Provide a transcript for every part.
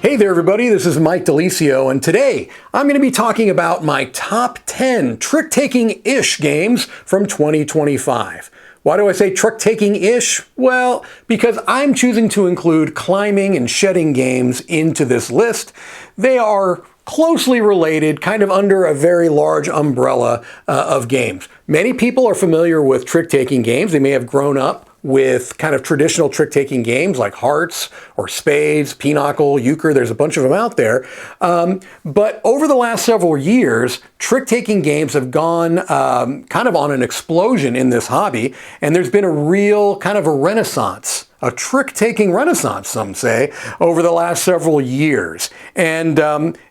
Hey there everybody, this is Mike DiLisio, and today I'm going to be talking about my top 10 trick-taking-ish games from 2025. Why do I say trick-taking-ish? Well, because I'm choosing to include climbing and shedding games into this list. They are closely related, kind of under a very large umbrella of games. Many people are familiar with trick-taking games. They may have grown up with kind of traditional trick-taking games like hearts or spades, pinochle, euchre. There's a bunch of them out there. But over the last several years, trick-taking games have gone kind of on an explosion in this hobby, and there's been a real kind of a renaissance, a trick-taking renaissance, some say, over the last several years. And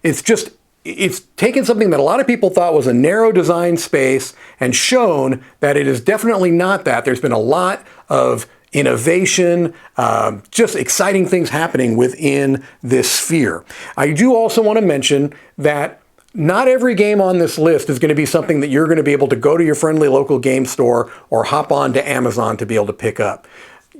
it's taken something that a lot of people thought was a narrow design space and shown that it is definitely not that. There's been a lot of innovation, just exciting things happening within this sphere. I do also want to mention that not every game on this list is going to be something that you're going to be able to go to your friendly local game store or hop on to Amazon to be able to pick up.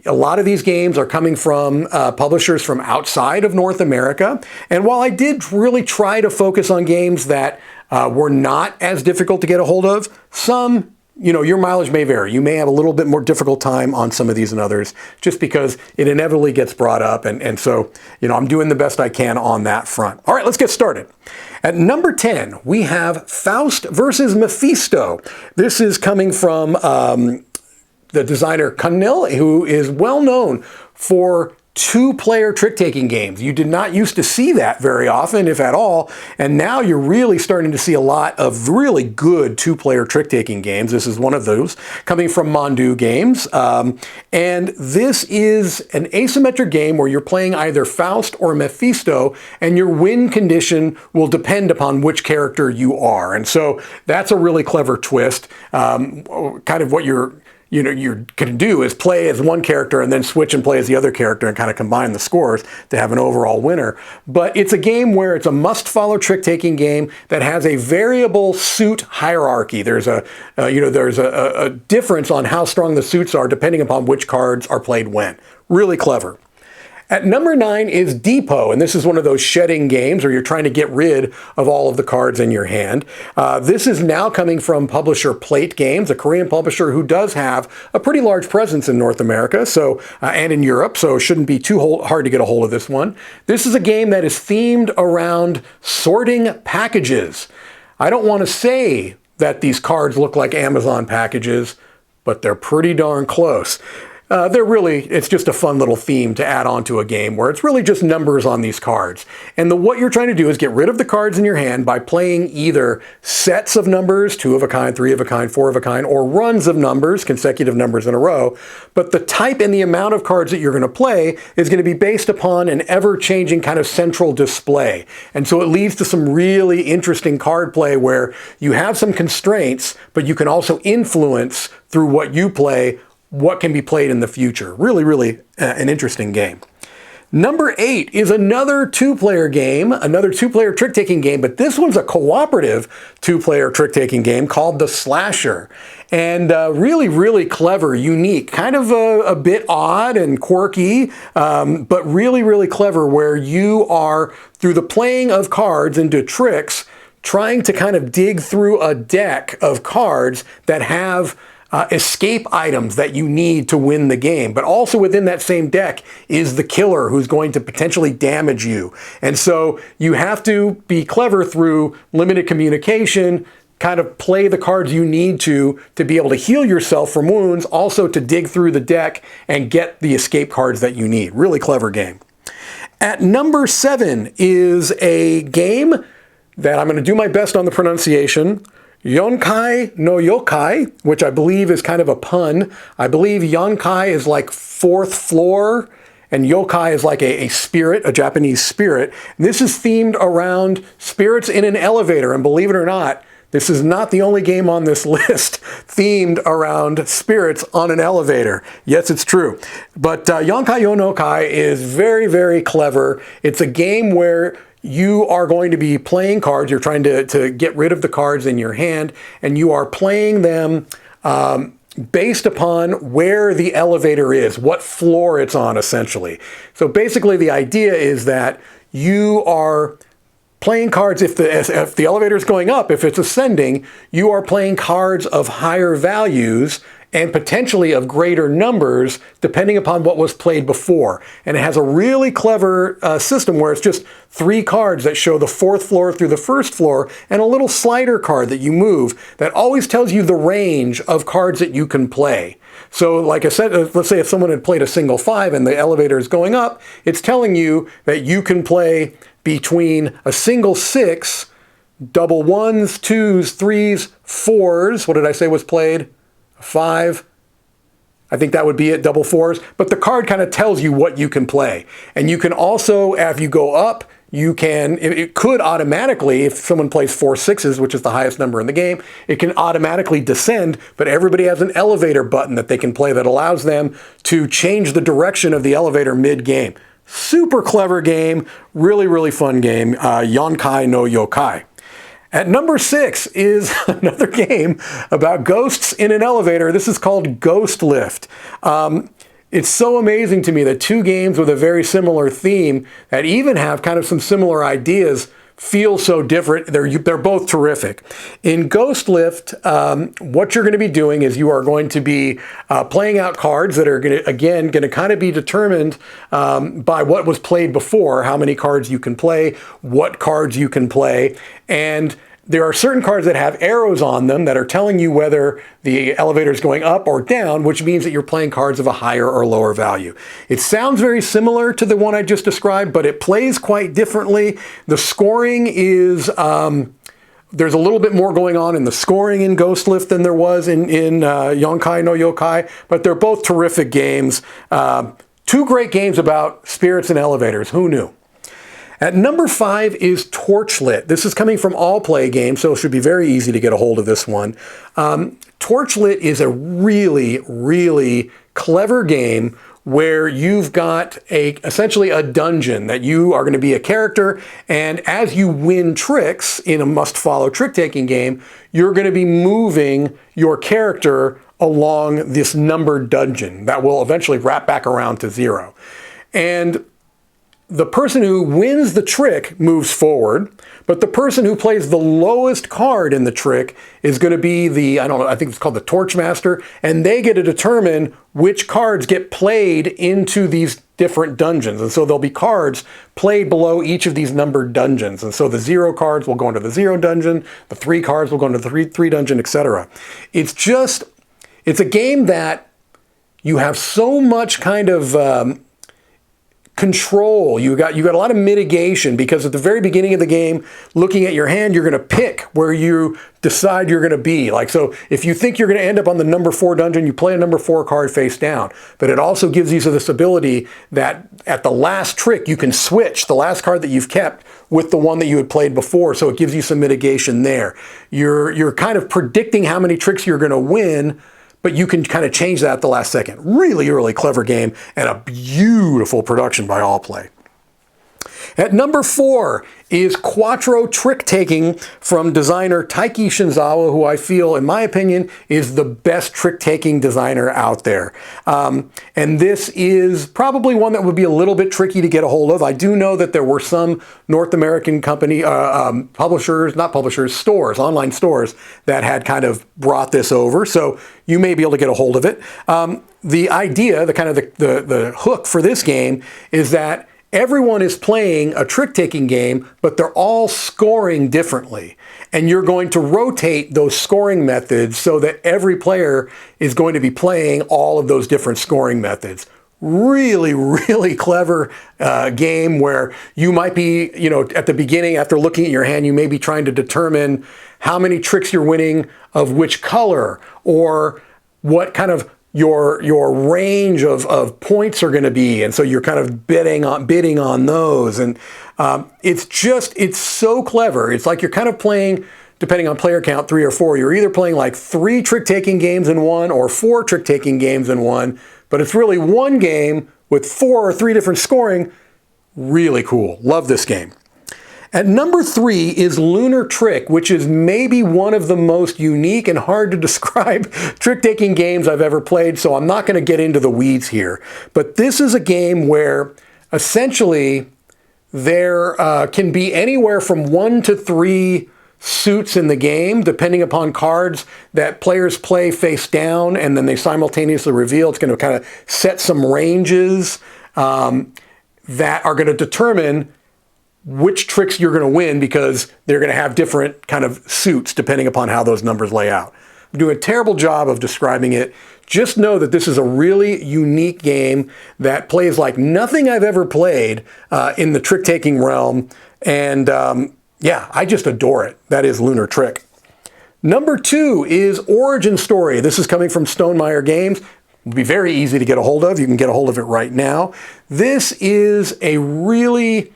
A lot of these games are coming from publishers from outside of North America. And while I did really try to focus on games that were not as difficult to get a hold of, some, your mileage may vary. You may have a little bit more difficult time on some of these than others, just because it inevitably gets brought up. And so, I'm doing the best I can on that front. All right, let's get started. At number 10, we have Faust versus Mephisto. This is coming from the designer Cunnill, who is well known for two-player trick-taking games. You did not used to see that very often, if at all, and now you're really starting to see a lot of really good two-player trick-taking games. This is one of those, coming from Mondu Games. And this is an asymmetric game where you're playing either Faust or Mephisto, and your win condition will depend upon which character you are. And so that's a really clever twist. Kind of what you're going to do is play as one character and then switch and play as the other character and kind of combine the scores to have an overall winner. But it's a game where it's a must-follow trick-taking game that has a variable suit hierarchy. There's a difference on how strong the suits are depending upon which cards are played when. Really clever. At number 9 is Depot, and this is one of those shedding games where you're trying to get rid of all of the cards in your hand. This is now coming from publisher Plate Games, a Korean publisher who does have a pretty large presence in North America and in Europe, so it shouldn't be too hard to get a hold of this one. This is a game that is themed around sorting packages. I don't want to say that these cards look like Amazon packages, but they're pretty darn close. It's just a fun little theme to add on to a game where it's really just numbers on these cards. And what you're trying to do is get rid of the cards in your hand by playing either sets of numbers, 2 of a kind, 3 of a kind, 4 of a kind, or runs of numbers, consecutive numbers in a row. But the type and the amount of cards that you're going to play is going to be based upon an ever-changing kind of central display. And so it leads to some really interesting card play where you have some constraints, but you can also influence through what you play what can be played in the future. Really an interesting game. Number 8 is another two-player game, another two-player trick-taking game, but this one's a cooperative two-player trick-taking game called The Slasher. And really clever, unique, kind of a bit odd and quirky, but really clever, where you are, through the playing of cards into tricks, trying to kind of dig through a deck of cards that have escape items that you need to win the game. But also within that same deck is the killer who's going to potentially damage you. And so you have to be clever through limited communication, kind of play the cards you need to be able to heal yourself from wounds, also to dig through the deck and get the escape cards that you need. Really clever game. At number 7 is a game that I'm going to do my best on the pronunciation. Yonkai no Yokai, which I believe is kind of a pun. I believe Yonkai is like 4th floor, and yokai is like a spirit, a Japanese spirit. This is themed around spirits in an elevator, and believe it or not, this is not the only game on this list themed around spirits on an elevator. Yes, it's true. But Yonkai Yonokai is very clever. It's a game where you are going to be playing cards. You're trying to get rid of the cards in your hand, and you are playing them based upon where the elevator is, what floor it's on, essentially. So basically the idea is that you are playing cards, if the elevator is going up, if it's ascending, you are playing cards of higher values and potentially of greater numbers, depending upon what was played before. And it has a really clever system where it's just 3 cards that show the 4th floor through the 1st floor, and a little slider card that you move that always tells you the range of cards that you can play. So like I said, let's say if someone had played a single 5 and the elevator is going up, it's telling you that you can play between a single 6, double 1s, 2s, 3s, 4s. What did I say was played? 5. I think that would be it, double 4s. But the card kind of tells you what you can play. And you can also, as you go up, it could automatically, if someone plays 4 6s, which is the highest number in the game, it can automatically descend, but everybody has an elevator button that they can play that allows them to change the direction of the elevator mid-game. Super clever game, really, really fun game, Yonkai no Yokai. At number 6 is another game about ghosts in an elevator. This is called Ghost Lift. It's so amazing to me that 2 games with a very similar theme that even have kind of some similar ideas feel so different. They're both terrific. In Ghost Lift, what you're going to be doing is you are going to be playing out cards that are going to kind of be determined by what was played before, how many cards you can play, what cards you can play, and there are certain cards that have arrows on them that are telling you whether the elevator is going up or down, which means that you're playing cards of a higher or lower value. It sounds very similar to the one I just described, but it plays quite differently. The scoring is, there's a little bit more going on in the scoring in Ghost Lift than there was in Yonkai no Yokai, but they're both terrific games. 2 great games about spirits and elevators. Who knew? At number 5 is Torchlit. This is coming from All Play Games, so it should be very easy to get a hold of this one. Torchlit is a really, really clever game where you've got essentially a dungeon that you are going to be a character, and as you win tricks in a must-follow trick-taking game, you're going to be moving your character along this numbered dungeon that will eventually wrap back around to 0. And the person who wins the trick moves forward, but the person who plays the lowest card in the trick is going to be I think it's called the Torchmaster, and they get to determine which cards get played into these different dungeons. And so there'll be cards played below each of these numbered dungeons. And so the 0 cards will go into the 0 dungeon, the 3 cards will go into the 3 dungeon, etc. It's a game that you have so much kind of control. You got a lot of mitigation, because at the very beginning of the game, looking at your hand, you're going to pick where you decide you're going to be. Like, so if you think you're going to end up on the number 4 dungeon, you play a number 4 card face down. But it also gives you this ability that at the last trick, you can switch the last card that you've kept with the one that you had played before. So it gives you some mitigation there. You're kind of predicting how many tricks you're going to win, but you can kind of change that at the last second. Really, really clever game, and a beautiful production by All Play. At number 4 is Quattro Trick Taking from designer Taiki Shinzawa, who I feel, in my opinion, is the best trick-taking designer out there. And this is probably one that would be a little bit tricky to get a hold of. I do know that there were some North American stores, online stores, that had kind of brought this over, so you may be able to get a hold of it. The idea, the hook for this game is that everyone is playing a trick-taking game, but they're all scoring differently. And you're going to rotate those scoring methods so that every player is going to be playing all of those different scoring methods. Really, really clever game where you might be, at the beginning, after looking at your hand, you may be trying to determine how many tricks you're winning of which color, or what kind of your range of points are going to be, and so you're kind of bidding on those, and it's so clever. It's like you're kind of playing, depending on player count, 3 or 4. You're either playing like 3 trick-taking games in one or 4 trick-taking games in one, but it's really one game with 4 or 3 different scoring. Really cool. Love this game. At number 3 is Lunar Trick, which is maybe one of the most unique and hard to describe trick-taking games I've ever played, so I'm not going to get into the weeds here. But this is a game where essentially there can be anywhere from 1 to 3 suits in the game, depending upon cards that players play face down, and then they simultaneously reveal. It's going to kind of set some ranges that are going to determine which tricks you're going to win, because they're going to have different kind of suits depending upon how those numbers lay out. I'm doing a terrible job of describing it. Just know that this is a really unique game that plays like nothing I've ever played in the trick-taking realm. And yeah, I just adore it. That is Lunar Trick. Number 2 is Origin Story. This is coming from Stonemaier Games. It'll be very easy to get a hold of. You can get a hold of it right now. This is a really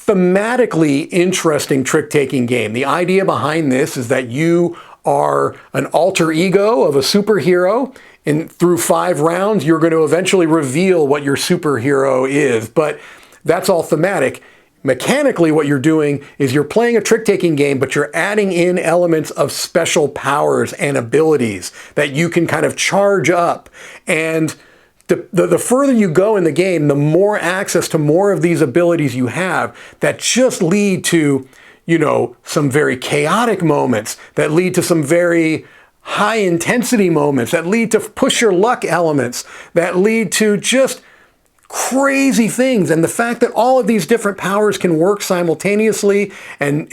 thematically interesting trick-taking game. The idea behind this is that you are an alter ego of a superhero, and through 5 rounds, you're going to eventually reveal what your superhero is. But that's all thematic. Mechanically, what you're doing is you're playing a trick-taking game, but you're adding in elements of special powers and abilities that you can kind of charge up. And the further you go in the game, the more access to more of these abilities you have that just lead to, you know, some very chaotic moments, that lead to some very high intensity moments, that lead to push your luck elements, that lead to just crazy things. And the fact that all of these different powers can work simultaneously and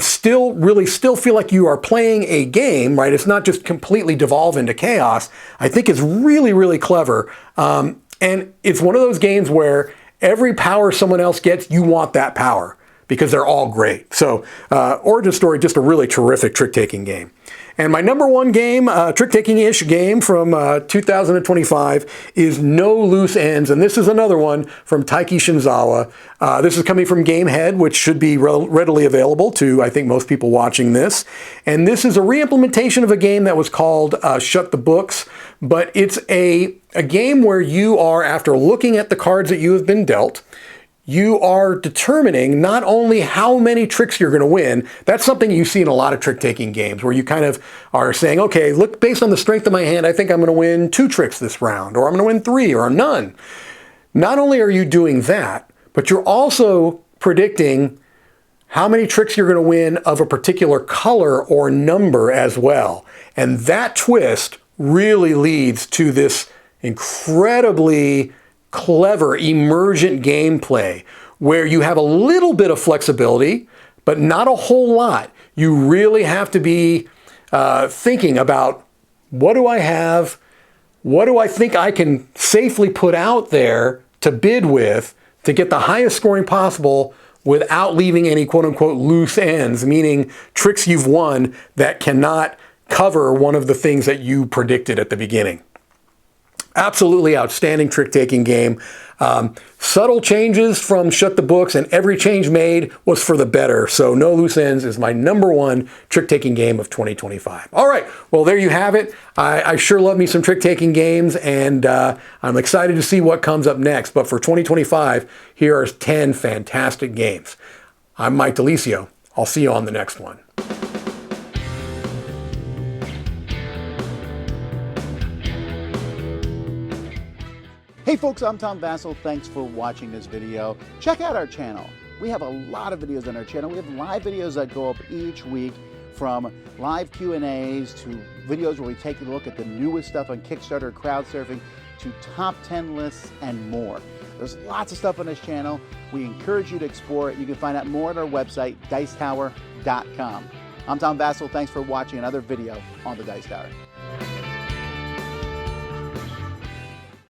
still feel like you are playing a game, right? It's not just completely devolve into chaos. I think is really, really clever. And it's one of those games where every power someone else gets, you want that power, because they're all great. So Origin Story, just a really terrific trick-taking game. And my number 1 game, trick-taking-ish game from 2025 is No Loose Ends. And this is another one from Taiki Shinzawa. This is coming from Gamehead, which should be readily available to, I think, most people watching this. And this is a re-implementation of a game that was called Shut the Books. But it's a game where you are, after looking at the cards that you have been dealt, you are determining not only how many tricks you're going to win. That's something you see in a lot of trick-taking games, where you kind of are saying, okay, look, based on the strength of my hand, I think I'm going to win 2 tricks this round, or I'm going to win 3, or none. Not only are you doing that, but you're also predicting how many tricks you're going to win of a particular color or number as well. And that twist really leads to this incredibly clever, emergent gameplay where you have a little bit of flexibility, but not a whole lot. You really have to be thinking about, what do I have? What do I think I can safely put out there to bid with to get the highest scoring possible without leaving any quote-unquote loose ends, meaning tricks you've won that cannot cover one of the things that you predicted at the beginning. Absolutely outstanding trick-taking game. Subtle changes from Shut the Books, and every change made was for the better. So No Loose Ends is my number 1 trick-taking game of 2025. All right, well, there you have it. I sure love me some trick-taking games, and I'm excited to see what comes up next. But for 2025, here are 10 fantastic games. I'm Mike DiLisio. I'll see you on the next one. Hey folks, I'm Tom Vassell. Thanks for watching this video. Check out our channel. We have a lot of videos on our channel. We have live videos that go up each week, from live Q&As to videos where we take a look at the newest stuff on Kickstarter, crowdsurfing, to top 10 lists and more. There's lots of stuff on this channel. We encourage you to explore it. You can find out more at our website, dicetower.com. I'm Tom Vassell. Thanks for watching another video on the Dice Tower.